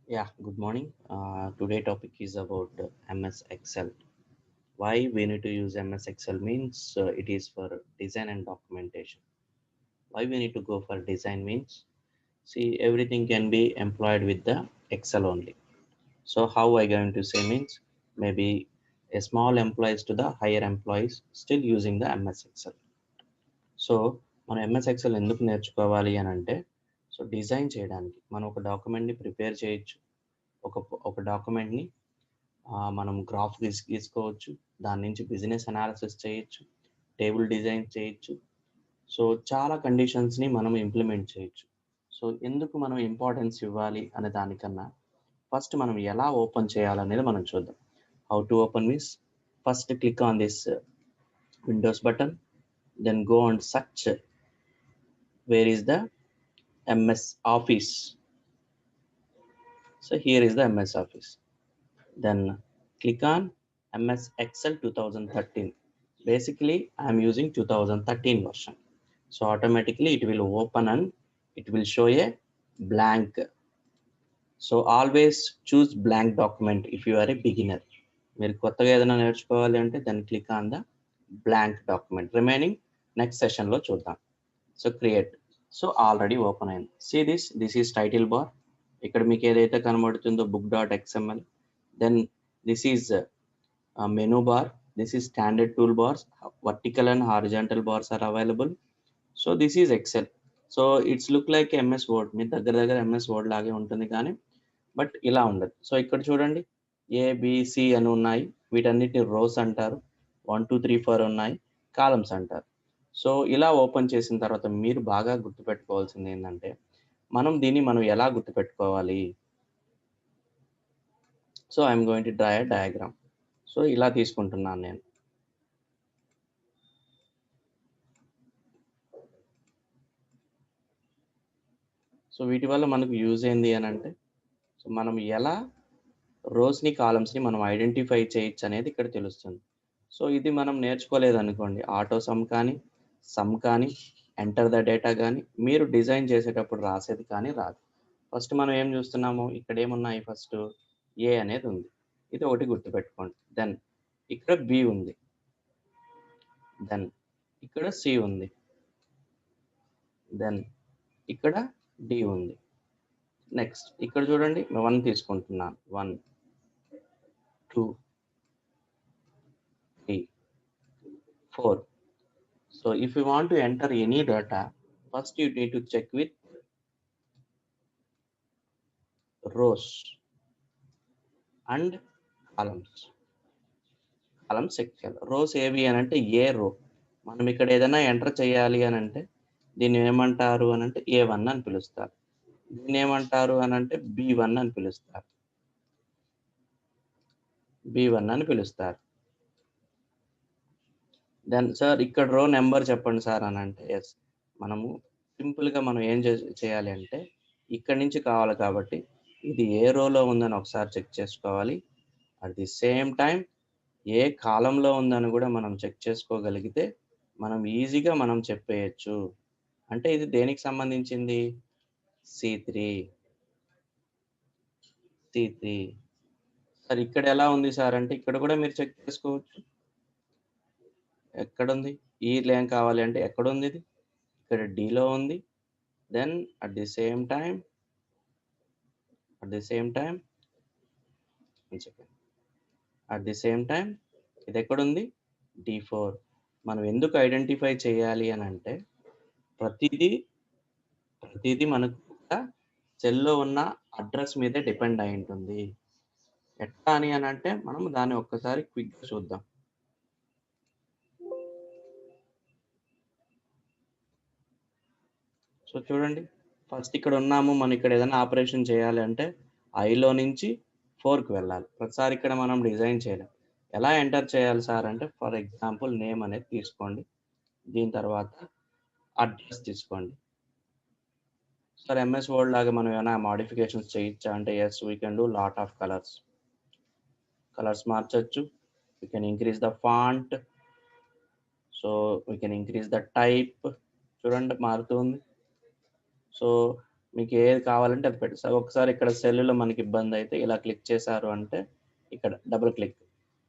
Yeah, good morning. Today topic is about MS Excel. Why we need to use MS Excel means it is for design and documentation. Why we need to go for design means see everything can be employed with the Excel only. So how I going to say means maybe a small employees to the higher employees still using the MS Excel. So మనం MS Excel ఎందుకు నేర్చుకోవాలి అని అంటే so design చేయడానికి మనం ఒక డాక్యుమెంట్ని prepare చేయొచ్చు ఒక ఒక డాక్యుమెంట్ని మనం గ్రాఫ్ గీసుకోవచ్చు. దాని నుంచి బిజినెస్ అనాలిసిస్ చేయొచ్చు, టేబుల్ డిజైన్ చేయొచ్చు. సో చాలా కండిషన్స్ని మనం ఇంప్లిమెంట్ చేయొచ్చు. సో ఎందుకు మనం ఇంపార్టెన్స్ ఇవ్వాలి అనే దానికన్నా ఫస్ట్ మనం ఎలా ఓపెన్ చేయాలనేది మనం చూద్దాం. How to open means first click on this windows button, then go and search where is the MS Office. So here is the MS Office. Then click on MS Excel 2013. Basically, I am using 2013 version. So automatically it will open and it will show a blank. So always choose blank document if you are a beginner. మీరు కొత్తగా ఏదైనా నేర్చుకోవాలి అంటే then click on the blank document. Remaining next సెషన్లో చూద్దాం. So create. So already open అయింది. See this is title bar. ఇక్కడ మీకు ఏదైతే కనబడుతుందో book dot XML. Then this is menu bar. This is standard tool bars. Vertical and horizontal bars are available. So this is Excel. So it's look like MS Word. మీ దగ్గర MS word లాగే ఉంటుంది కానీ but ఇలా ఉండదు. So ఇక్కడ చూడండి ABC అని ఉన్నాయి. వీటన్నిటిని రోస్ అంటారు. 1 2 3 4 ఉన్నాయి, కాలమ్స్ అంటారు. సో ఇలా ఓపెన్ చేసిన తర్వాత మీరు బాగా గుర్తుపెట్టుకోవాల్సింది ఏంటంటే మనం ఎలా గుర్తుపెట్టుకోవాలి. So I'm going to draw a diagram. So ఇలా తీసుకుంటున్నాను నేను. సో వీటి వల్ల మనకు యూజ్ ఏంది అని అంటే సో మనం ఎలా రోస్ని కాలమ్స్ని మనం ఐడెంటిఫై చేయొచ్చు అనేది ఇక్కడ తెలుస్తుంది. సో ఇది మనం నేర్చుకోలేదు అనుకోండి, ఆటో సమ్ కానీ ఎంటర్ ద డేటా కానీ మీరు డిజైన్ చేసేటప్పుడు రాసేది కానీ రాదు. ఫస్ట్ మనం ఏం చూస్తున్నాము, ఇక్కడ ఏమున్నాయి, ఫస్ట్ ఏ అనేది ఉంది, ఇది ఒకటి గుర్తుపెట్టుకోండి. దెన్ ఇక్కడ బి ఉంది, దెన్ ఇక్కడ సి ఉంది, దెన్ ఇక్కడ డి ఉంది. నెక్స్ట్ ఇక్కడ చూడండి 1 తీసుకుంటున్నాను, 1 2 3 4. So if you want to enter any data, first you need to check with rows and columns. Columns check చేయాలి. రోస్ ఏవి అని అంటే ఏ రో. మనం ఇక్కడ ఏదైనా ఎంటర్ చేయాలి అని అంటే దీన్ని ఏమంటారు అని అంటే A1 అని పిలుస్తారు. దీన్ని ఏమంటారు అని అంటే B1 అని పిలుస్తారు. B1 అని పిలుస్తారు. దెన్ సార్ ఇక్కడ రో నెంబర్ చెప్పండి సార్ అని అంటే ఎస్. మనము సింపుల్గా మనం ఏం చేయాలి అంటే ఇక్కడి నుంచి కావాలి కాబట్టి ఇది ఏ రోలో ఉందని ఒకసారి చెక్ చేసుకోవాలి. అట్ ది సేమ్ టైం ఏ కాలంలో ఉందని కూడా మనం చెక్ చేసుకోగలిగితే మనం ఈజీగా మనం చెప్పేయచ్చు. అంటే ఇది దేనికి సంబంధించింది, C3. సార్ ఇక్కడ ఎలా ఉంది సార్ అంటే ఇక్కడ కూడా మీరు చెక్ చేసుకోవచ్చు. ఎక్కడుంది ఈ లేం కావాలి అంటే ఎక్కడుంది, ఇది ఇక్కడ డిలో ఉంది. Then at the same time ఇది ఎక్కడుంది, D4. మనం ఎందుకు ఐడెంటిఫై చేయాలి అని అంటే ప్రతిదీ మనకు సెల్లో ఉన్న అడ్రస్ మీదే డిపెండ్ అయి ఉంటుంది. ఎట్లా అని అంటే మనం దాన్ని ఒక్కసారి క్విక్గా చూద్దాం. సో చూడండి ఫస్ట్ ఇక్కడ ఉన్నాము, మనం ఇక్కడ ఏదైనా ఆపరేషన్ చేయాలి అంటే ఐలో నుంచి 4కి వెళ్ళాలి. ప్రతిసారి ఇక్కడ మనం డిజైన్ చేయలేం. ఎలా ఎంటర్ చేయాలి సార్ అంటే ఫర్ ఎగ్జాంపుల్ నేమ్ అనేది తీసుకోండి, దీని తర్వాత అడ్రస్ తీసుకోండి. సార్ ఎంఎస్ వర్డ్ లాగా మనం ఏమైనా మాడిఫికేషన్స్ చేయొచ్చా అంటే yes, we can do lot of colours మార్చచ్చు. We can increase the font, so we can increase the type. చూడండి మారుతుంది. సో మీకు ఏది కావాలంటే అది పెట్టి సార్ ఒకసారి ఇక్కడ సెల్లులో మనకి ఇబ్బంది అయితే ఇలా క్లిక్ చేశారు అంటే ఇక్కడ డబుల్ క్లిక్.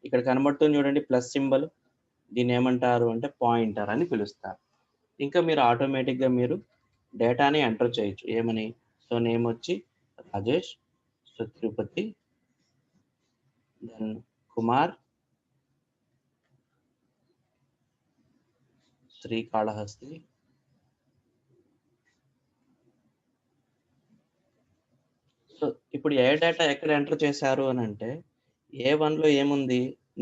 ఇక్కడ కనబడుతుంది చూడండి ప్లస్ సింబల్. దీన్ని ఏమంటారు అంటే పాయింటర్ అని పిలుస్తారు. ఇంకా మీరు ఆటోమేటిక్‌గా మీరు డేటాని ఎంటర్ చేయొచ్చు. ఏమని? సో, నేమ్ వచ్చి Rajesh, so, Tirupati, then Kumar, Srikalahasti, so, ఇప్పుడు ఏ డేటా ఎక్కడ ఎంటర్ చేశారు అనంటే, ఏ1లో ఏముంది?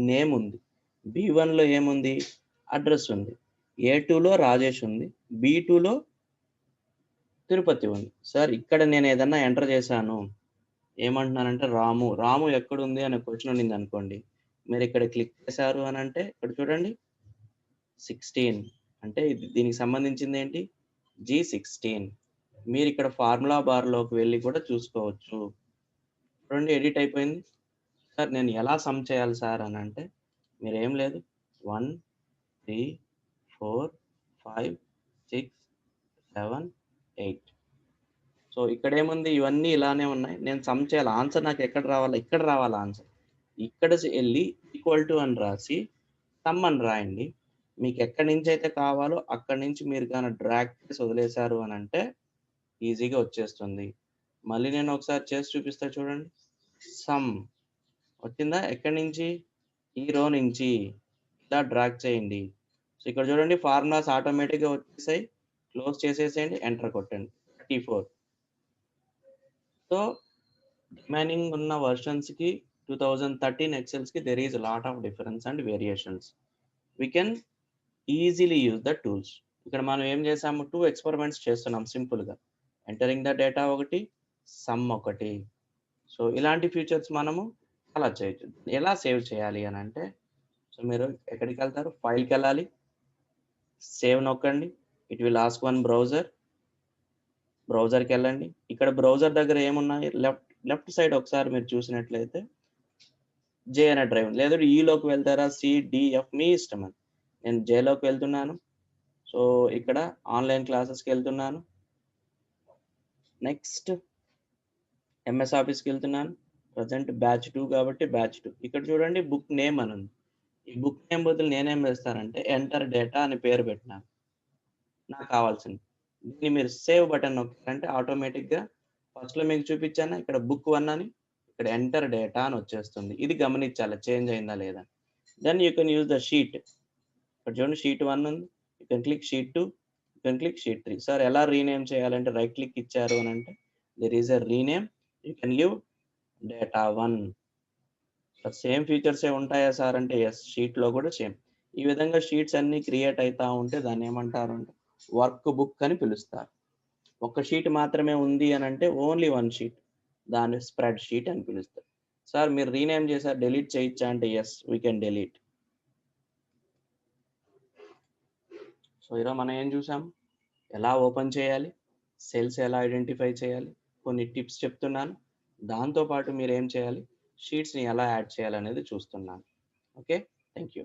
నేమ్ ఉంది. బి1లో ఏముంది? అడ్రెస్ ఉంది. ఏ2లో రాజేష్ ఉంది. బి2లో తిరుపతి ఉంది. సార్ ఇక్కడ నేను ఏదన్నా ఎంటర్ చేశాను. ఏమంటున్నానంటే రాము. రాము ఎక్కడుంది అనే క్వెషన్ ఉండిందనుకోండి. మీరిక్కడ క్లిక్ చేశారు అనంటే ఇక్కడ చూడండి 16 అంటే దీనికి సంబంధించిందేంటి? G16. మీరిక్కడ ఫార్ములా బార్‌లోకి వెళ్లి కూడా చూసుకోవచ్చు. చూడండి ఎడిట్ అయిపోయింది. సార్ నేను ఎలా సమ్ చేయాలి సార్ అనంటే, మీరేం లేదు 1, 3, 4, 5, 6, 7, 8. సో, ఇక్కడేముంది ఇవన్నీ ఇలానే ఉన్నాయి. నేను సమ్ చేయాలి. ఆన్సర్ నాకెక్కడ రావాలా? ఇక్కడ రావాలా ఆన్సర్. ఇక్కడ ఎళ్లి ఈక్వల్ టు అని రాసి సమ్ అని రాయండి. మీకెక్కడి నుంచయితే కావాలో అక్కడి నుంచి మీరు గాన డ్రాగ్ చేసి వదిలేశారు అనంటే ఈజీగా వచ్చేస్తుంది. మళ్ళీ నేను ఒకసారి చేసి చూపిస్తా చూడండి. సమ్ వచ్చిందా? ఎక్కడి నుంచి? ఈ రో నుంచి ఇలా డ్రాగ్ చేయండి. సో, ఇక్కడ చూడండి ఫార్ములాస్ ఆటోమేటిక్‌గా వచ్చేసాయి. క్లోజ్ చేసేసేయండి. ఎంటర్ కొట్టండి. 34. సో, రిమైనింగ్ ఉన్న వెర్షన్స్‌కి 2013 ఎక్సెల్స్‌కి there is lot of difference and variations. We can easily use the tools. ఇక్కడ మనం ఏం చేసాము 2 ఎక్స్‌పెరిమెంట్స్ చేస్తున్నాం సింపుల్‌గా. ఎంటరింగ్ ద డేటా ఒకటి, సమ్ ఒకటి. సో, ఇలాంటి ఫీచర్స్ మనము అలా చేయొచ్చు. ఎలా సేవ్ చేయాలి అనంటే, సో, మీరు ఎక్కడికెళ్తారు? ఫైల్‌కెళ్ళాలి. సేవ్ నొక్కండి. It will ask one browser. బ్రౌజర్‌కెళ్ళండి. ఇక్కడ బ్రౌజర్ దగ్గర ఏమున్నాయి? లెఫ్ట్ సైడ్ ఒకసారి మీరు చూసినట్లయితే జే అనే డ్రైవ్ ఉంది. లేదా ఈలోకి వెళ్తారా? సి, డి, ఎఫ్ మీ ఇష్టం అది. నేను జేలోకి వెళ్తున్నాను. సో, ఇక్కడ ఆన్‌లైన్ క్లాసెస్‌కెళ్తున్నాను. నెక్స్ట్ ఎంఎస్ ఆఫీస్‌కెళ్తున్నాను. ప్రెజెంట్ బ్యాచ్ 2 కాబట్టి బ్యాచ్ 2. ఇక్కడ చూడండి బుక్ నేమ్ అని ఉంది. ఈ బుక్ నేమ్ బదులు నేనేం వేస్తానంటే ఎంటర్ డేటా అని పేరు పెట్టినాను. నాకు కావాల్సింది. దీన్ని మీరు సేవ్ బటన్ నొక్కారంటే ఆటోమేటిక్‌గా ఫస్ట్‌లో మీకు చూపించానా ఇక్కడ బుక్ 1 అని, ఇక్కడ ఎంటర్ డేటా అని వచ్చేస్తుంది. ఇది గమనించాలి చేంజ్ అయిందా లేదా. Then you can use the sheet. ఇక్కడ చూడండి షీట్ 1 ఉంది. You can click sheet 2, you can click sheet 3. Sir ఎలా రీనేమ్ చేయాలంటే రైట్ క్లిక్ ఇచ్చారు అనంటే there is a rename. You can give data 1. Same ఫీచర్సే ఉంటాయా సార్ అంటే యెస్. షీట్‌లో కూడా సేమ్. ఈ విధంగా షీట్స్ అన్నీ క్రియేట్ అయితా ఉంటే దాన్నేమంటారంటే వర్క్ బుక్ అని పిలుస్తారు. ఒక షీట్ మాత్రమే ఉంది అనంటే ఓన్లీ 1 షీట్. దాన్ని స్ప్రెడ్ షీట్ అని పిలుస్తారు. సార్ మీరు రీనేమ్ చేసారు డిలీట్ చేయొచ్చా అంటే yes. We can delete. So, ఈరోజు మనం ఏం చూసాం? ఎలా ఓపెన్ చేయాలి? సెల్స్ ఎలా ఐడెంటిఫై చేయాలి? కొన్ని టిప్స్ చెప్తున్నాను. దాంతో పాటు మీరేం చేయాలి? షీట్స్‌ని ఎలా యాడ్ చేయాలనేది చూస్తున్నాను. ఓకే. Thank you.